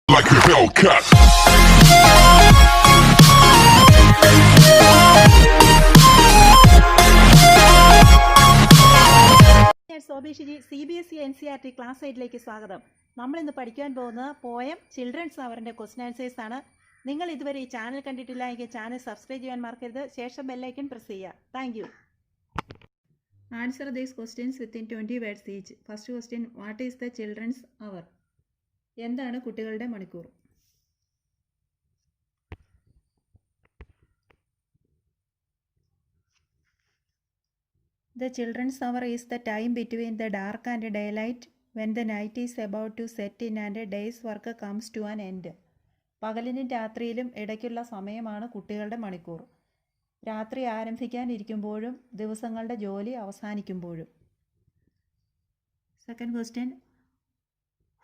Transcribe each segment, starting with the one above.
like a Hellcat. ശോഭേഷിജി CBSE NCERT ക്ലാസ് 8ലേക്ക് സ്വാഗതം. നമ്മൾ ഇന്ന് പഠിക്കാൻ പോകുന്ന പോയം ചിൽഡ്രൻസ് അവറിൻ്റെ ക്വസ്റ്റ്യൻ ആൻസേഴ്സ് ആണ്. നിങ്ങൾ ഇതുവരെ ഈ ചാനൽ കണ്ടിട്ടില്ല എങ്കിൽ ചാനൽ സബ്സ്ക്രൈബ് ചെയ്യാൻ മറക്കരുത്. ശേഷം ബെല്ലൈക്കൺ പ്രസ് ചെയ്യുക. Thank you. Answer these questions within 20 words each. First question, what is the children's hour? എന്താണ് കുട്ടികളുടെ മണിക്കൂർ? The children's hour is the time between the dark and daylight, when the night is about to set in and a day's work comes to an end. പകലിനും രാത്രിയിലും ഇടയ്ക്കുള്ള സമയമാണ് കുട്ടികളുടെ മണിക്കൂർ. രാത്രി ആരംഭിക്കാനിരിക്കുമ്പോഴും ദിവസങ്ങളുടെ ജോലി അവസാനിക്കുമ്പോഴും. Second question,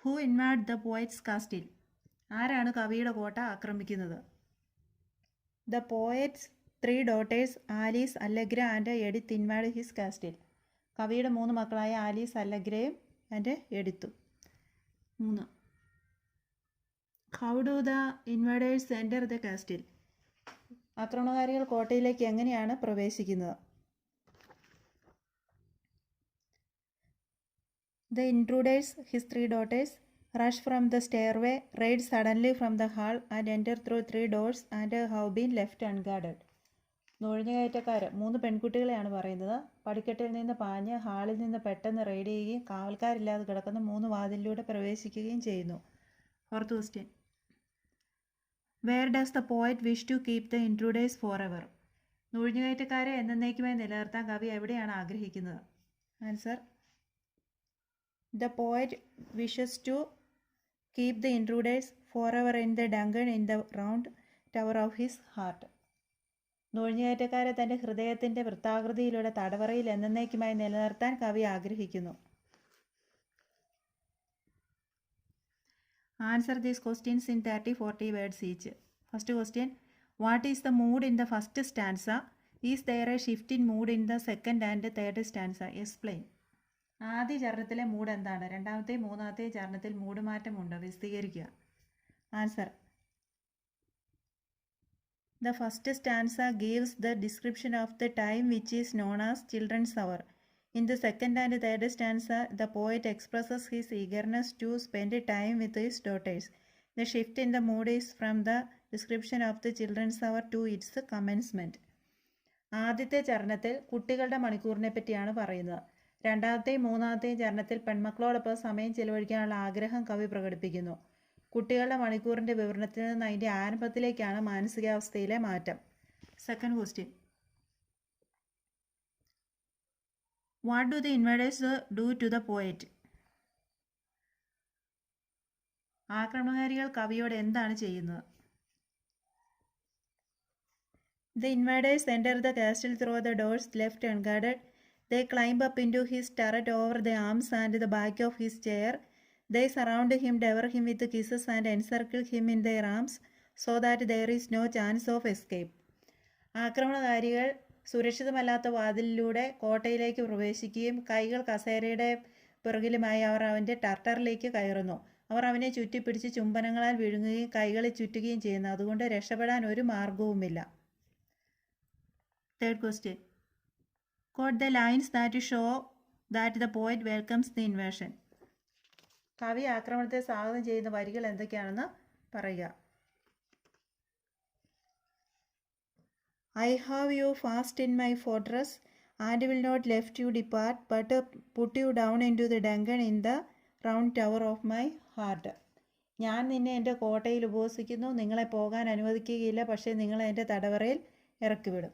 who invade the poet's castle? ആരാണ് കവിയുടെ കോട്ട ആക്രമിക്കുന്നത്? The poet's 3 daughters, Alice, Allegra and Edith invade his castle. കവിയുടെ 3 മക്കളായ ആലീസ്, അല്ലഗ്രയും ആൻഡ് എഡിത്തും. 3. How do the invaders enter the castle? ആക്രമണകാരികൾ കോട്ടയിലേക്ക് എങ്ങനെയാണ് പ്രവേശിക്കുന്നത്? The intruders, his 3 daughters, rush from the stairway, raid suddenly from the hall and enter through 3 doors and have been left unguarded. നുഴഞ്ഞുകയറ്റക്കാർ 3 പെൺകുട്ടികളെയാണ് പറയുന്നത്. പടിക്കെട്ടിൽ നിന്ന് പാഞ്ഞ് ഹാളിൽ നിന്ന് പെട്ടെന്ന് റെയ്ഡ് ചെയ്യുകയും കാവൽക്കാരില്ലാതെ കിടക്കുന്ന 3 വാതിലിലൂടെ പ്രവേശിക്കുകയും ചെയ്യുന്നു. Fourth question, where does the poet wish to keep the intruders forever? നുഴഞ്ഞുകയറ്റക്കാരെ എന്നേക്കുമായി നിലനിർത്താൻ കവി എവിടെയാണ് ആഗ്രഹിക്കുന്നത്? Answer, the poet wishes to keep the intruders forever in the dungeon in the round tower of his heart. നുഴഞ്ഞുകയറ്റക്കാരെ തൻ്റെ ഹൃദയത്തിൻ്റെ വൃത്താകൃതിയിലുള്ള തടവറയിൽ എന്നേക്കുമായി നിലനിർത്താൻ കവി ആഗ്രഹിക്കുന്നു. Answer these questions in 30-40 words each. First question, what is the mood in the first stanza? Is there a shift in mood in the second and third stanza? Explain. ആദ്യ ചരണത്തിലെ മൂഡ് എന്താണ്? രണ്ടാമത്തെയും മൂന്നാമത്തെയും ചരണത്തിൽ മൂഡ് മാറ്റമുണ്ടോ? വിശദീകരിക്കുക. Answer, the first stanza gives the description of the time which is known as children's hour. In the second and third stanza, the poet expresses his eagerness to spend time with his daughters. The shift in the mood is from the description of the children's hour to its commencement. ആദ്യത്തെ ചരണത്തിൽ കുട്ടികളുടെ മണിക്കൂറിനെ പറ്റിയാണ് പറയുന്നത്. രണ്ടാമത്തെയും മൂന്നാമത്തെയും ചരണത്തിൽ പെൺമക്കളോടൊപ്പം സമയം ചെലവഴിക്കാനുള്ള ആഗ്രഹം കവി പ്രകടിപ്പിക്കുന്നു. കുട്ടികളുടെ മണിക്കൂറിൻ്റെ വിവരണത്തിൽ നിന്ന് അതിൻ്റെ ആരംഭത്തിലേക്കാണ് മാനസികാവസ്ഥയിലെ മാറ്റം. Second question, what do the invaders do to the poet? ആക്രമണകാരികൾ കവിയോട് എന്താണ് ചെയ്യുന്നത്? The invaders enter the castle through the doors left unguarded. They climb up into his turret over the arms and the back of his chair. They surround him, devour him with kisses and encircle him in their arms so that there is no chance of escape. ആക്രമണകാരികൾ സുരക്ഷിതമല്ലാത്ത വാതിലിലൂടെ കോട്ടയിലേക്ക് പ്രവേശിക്കുകയും കൈകൾ കസേരയുടെ പിറകിലുമായി അവർ അവൻ്റെ ടർട്ടറിലേക്ക് കയറുന്നു. അവർ അവനെ ചുറ്റിപ്പിടിച്ച് ചുംബനങ്ങളാൽ വിഴുങ്ങുകയും കൈകളെ ചുറ്റുകയും ചെയ്യുന്നു. അതുകൊണ്ട് രക്ഷപ്പെടാൻ ഒരു മാർഗവുമില്ല. Third question, quote the lines that show that the poet welcomes the invasion. കവി ആക്രമണത്തെ സ്വാഗതം ചെയ്യുന്ന വരികൾ എന്തൊക്കെയാണെന്ന് പറയുക. I have you fast in my fortress and will not left you depart but put you down in to the dungeon in the round tower of my heart. ഞാൻ നിന്നെ എൻ്റെ കോട്ടയിൽ ഉപവസിക്കുന്നു, നിങ്ങളെ പോകാൻ അനുവദിക്കുകയില്ല, പക്ഷേ നിങ്ങളെ എൻ്റെ തടവറയിൽ ഇറക്കിവിടും.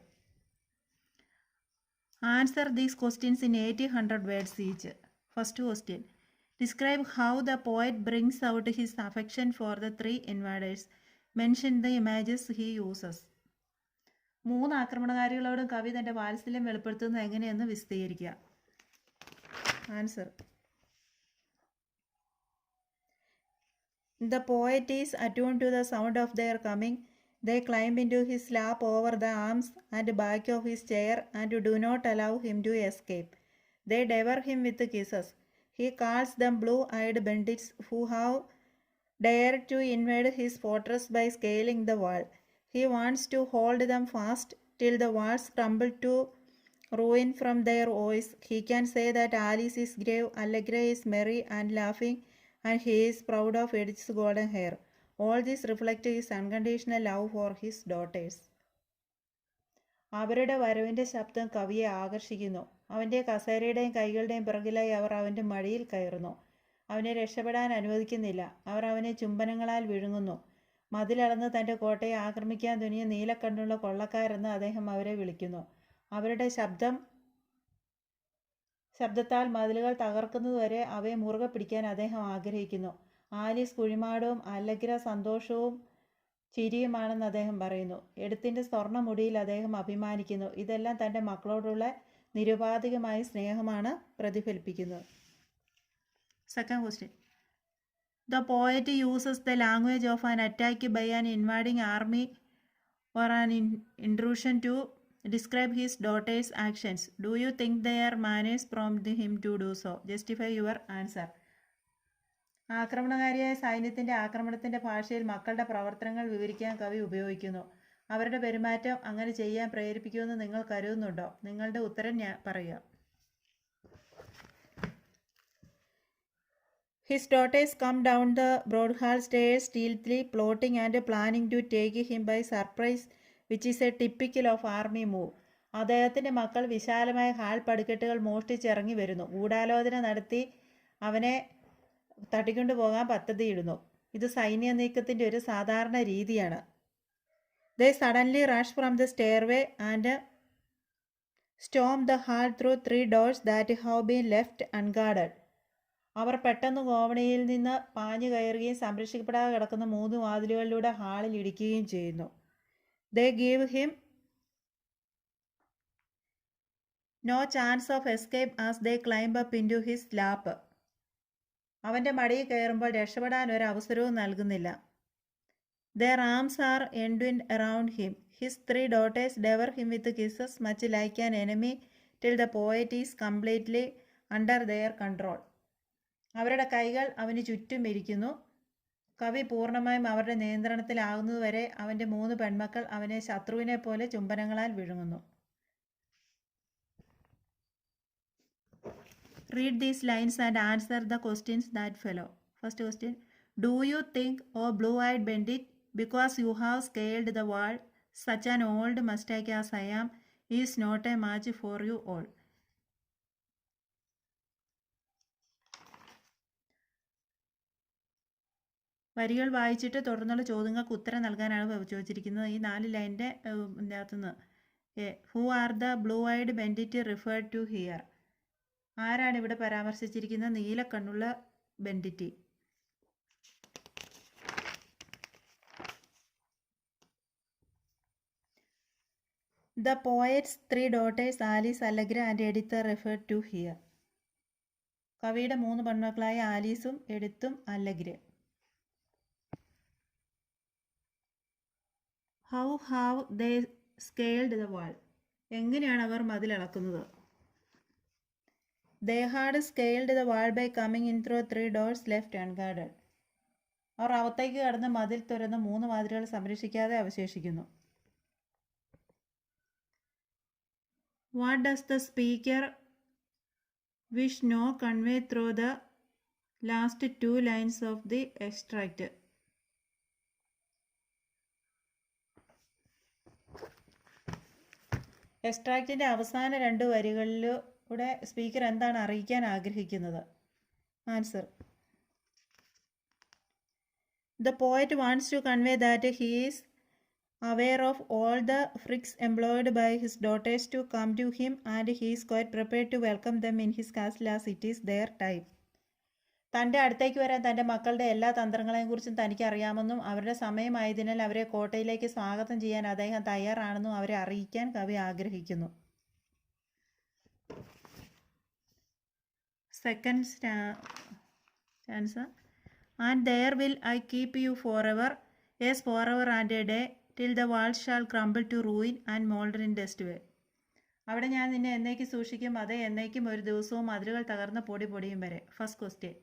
Answer these questions in 80-100 words each. First question, describe how the poet brings out his affection for the 3 invaders. Mention the images he uses. 3 ആക്രമണകാരികളോടും കവി തൻ്റെ വാത്സല്യം വെളിപ്പെടുത്തുന്നത് എങ്ങനെയെന്ന് വിശദീകരിക്കുക. Answer, the poet is attuned to the sound of their coming. They climb into his lap over the arms and back of his chair and do not allow him to escape. They devour him with kisses. He calls them blue-eyed bandits who have dare to invade his fortress by scaling the wall. He wants to hold them fast till the walls crumble to ruin from their voice. He can say that Alice is grave, Allegra is merry and laughing, and he is proud of Edith's golden hair. All this reflects his unconditional love for his daughters. അവരുടെ വരവിൻ്റെ ശബ്ദം കവിയെ ആകർഷിക്കുന്നു. അവൻ്റെ കസേരയുടെയും കൈകളുടെയും പിറകിലായി അവർ അവൻ്റെ മടിയിൽ കയറുന്നു. അവനെ രക്ഷപ്പെടാൻ അനുവദിക്കുന്നില്ല. അവർ അവനെ ചുംബനങ്ങളാൽ വിഴുങ്ങുന്നു. മതിലളന്ന് തൻ്റെ കോട്ടയെ ആക്രമിക്കാൻ തുനിയ നീലക്കണ്ണുള്ള കൊള്ളക്കാരെന്ന് അദ്ദേഹം അവരെ വിളിക്കുന്നു. അവരുടെ ശബ്ദത്താൽ മതിലുകൾ തകർക്കുന്നതുവരെ അവയെ മുറുകെ പിടിക്കാൻ അദ്ദേഹം ആഗ്രഹിക്കുന്നു. ആലീസ് കുഴിമാടവും അല്ലെഗ്ര സന്തോഷവും ചിരിയുമാണെന്ന് അദ്ദേഹം പറയുന്നു. എഴുത്തിൻ്റെ സ്വർണ്ണമുടിയിൽ അദ്ദേഹം അഭിമാനിക്കുന്നു. ഇതെല്ലാം തൻ്റെ മക്കളോടുള്ള നിരുപാധികമായ സ്നേഹമാണ് പ്രതിഫലിപ്പിക്കുന്നത്. Second question. The poet uses the language of an attack by an invading army or an intrusion to describe his daughter's actions. Do you think their manners prompt him to do so? Justify your answer. ആക്രമണകാരിയായ സൈന്യത്തിൻ്റെ ആക്രമണത്തിൻ്റെ ഭാഷയിൽ മക്കളുടെ പ്രവർത്തനങ്ങൾ വിവരിക്കാൻ കവി ഉപയോഗിക്കുന്നു. അവരുടെ പെരുമാറ്റം അങ്ങനെ ചെയ്യാൻ പ്രേരിപ്പിക്കുമെന്ന് നിങ്ങൾ കരുതുന്നുണ്ടോ? നിങ്ങളുടെ ഉത്തരം പറയുക. His daughters come down the broad hall stairs stealthily, plotting and planning to take him by surprise, which is a typical of army move. അദ്ദേഹത്തിൻ്റെ മക്കൾ വിശാലമായ ഹാൾ പടിക്കെട്ടുകൾ മോഷ്ടിച്ചിറങ്ങി വരുന്നു. ഗൂഢാലോചന നടത്തി അവനെ തട്ടിക്കൊണ്ടുപോകാൻ പദ്ധതിയിടുന്നു. ഇത് സൈന്യ നീക്കത്തിൻ്റെ ഒരു സാധാരണ രീതിയാണ്. They suddenly rush from the stairway and storm the hall through 3 doors that have been left unguarded. അവർ പെട്ടെന്ന് കോവണിയിൽ നിന്ന് പാഞ്ഞു കയറുകയും സംരക്ഷിക്കപ്പെടാതെ കിടക്കുന്ന 3 വാതിലുകളിലൂടെ ഹാളിൽ ഇടിക്കുകയും ചെയ്യുന്നു. They give him no chance of escape as they climb up into his lap. അവൻ്റെ മടിയിൽ കയറുമ്പോൾ രക്ഷപ്പെടാൻ ഒരു അവസരവും നൽകുന്നില്ല. Their arms are entwined around him. His 3 daughters devour him with kisses much like an enemy till the poet is completely under their control. അവരുടെ കൈകൾ അവന് ചുറ്റും ഇരിക്കുന്നു. കവി പൂർണ്ണമായും അവരുടെ നിയന്ത്രണത്തിലാകുന്നതുവരെ അവൻ്റെ 3 പെൺമക്കൾ അവനെ ശത്രുവിനെ പോലെ ചുംബനങ്ങളാൽ വിഴുങ്ങുന്നു. Read these lines and answer the questions that follow. First question. Do you think, oh blue-eyed bandit, because you have scaled the wall, such an old mistake as I am is not a match for you all? വരികൾ വായിച്ചിട്ട് തുടർന്നുള്ള ചോദ്യങ്ങൾക്ക് ഉത്തരം നൽകാനാണ് ചോദിച്ചിരിക്കുന്നത്. ഈ 4 ലൈനിൻ്റെ അകത്തുനിന്ന് who are the blue eyed bandit referred to here? ആരാണ് ഇവിടെ പരാമർശിച്ചിരിക്കുന്ന നീലക്കണ്ണുള്ള ബെൻഡിറ്റ്? The poet's 3 daughters Alice, Allegra and Edith are referred to here. കവിയുടെ 3 പെൺമക്കളായ ആലീസും എഡിത്തും അല്ലെഗ്രയും. How have they scaled the wall? എങ്ങനെയാണ് അവർ മതിലളക്കുന്നത്? They had scaled the wall by coming in through 3 doors left unguarded. അവർ അകത്തേക്ക് കടന്ന് മതിൽ തുറന്ന് 3 വാതിലുകൾ സംരക്ഷിക്കാതെ അവശേഷിക്കുന്നു. What does the speaker wish to convey through the last 2 lines of the extract? എക്സ്ട്രാക്റ്റിൻ്റെ അവസാന 2 വരികളിലൂടെ speaker എന്താണ് അറിയിക്കാൻ ആഗ്രഹിക്കുന്നത്? Answer. The poet wants to convey that he is aware of all the tricks employed by his daughters to come to him and he is quite prepared to welcome them in his castle as it is their time. തൻ്റെ അടുത്തേക്ക് വരാൻ തൻ്റെ മക്കളുടെ എല്ലാ തന്ത്രങ്ങളെയും കുറിച്ചും തനിക്ക് അറിയാമെന്നും അവരുടെ സമയമായതിനാൽ അവരെ കോട്ടയിലേക്ക് സ്വാഗതം ചെയ്യാൻ അദ്ദേഹം തയ്യാറാണെന്നും അവരെ അറിയിക്കാൻ കവി ആഗ്രഹിക്കുന്നു. Second stanza. And there will I keep you forever, yes forever and a day, till the walls shall crumble to ruin and moulder in dust way. അവിടെ ഞാൻ നിന്നെ എന്നേക്ക് സൂക്ഷിക്കും, അതേ എന്നേക്കും ഒരു ദിവസവും മതിലുകൾ തകർന്ന് പൊടി പൊടിയും വരെ. First question.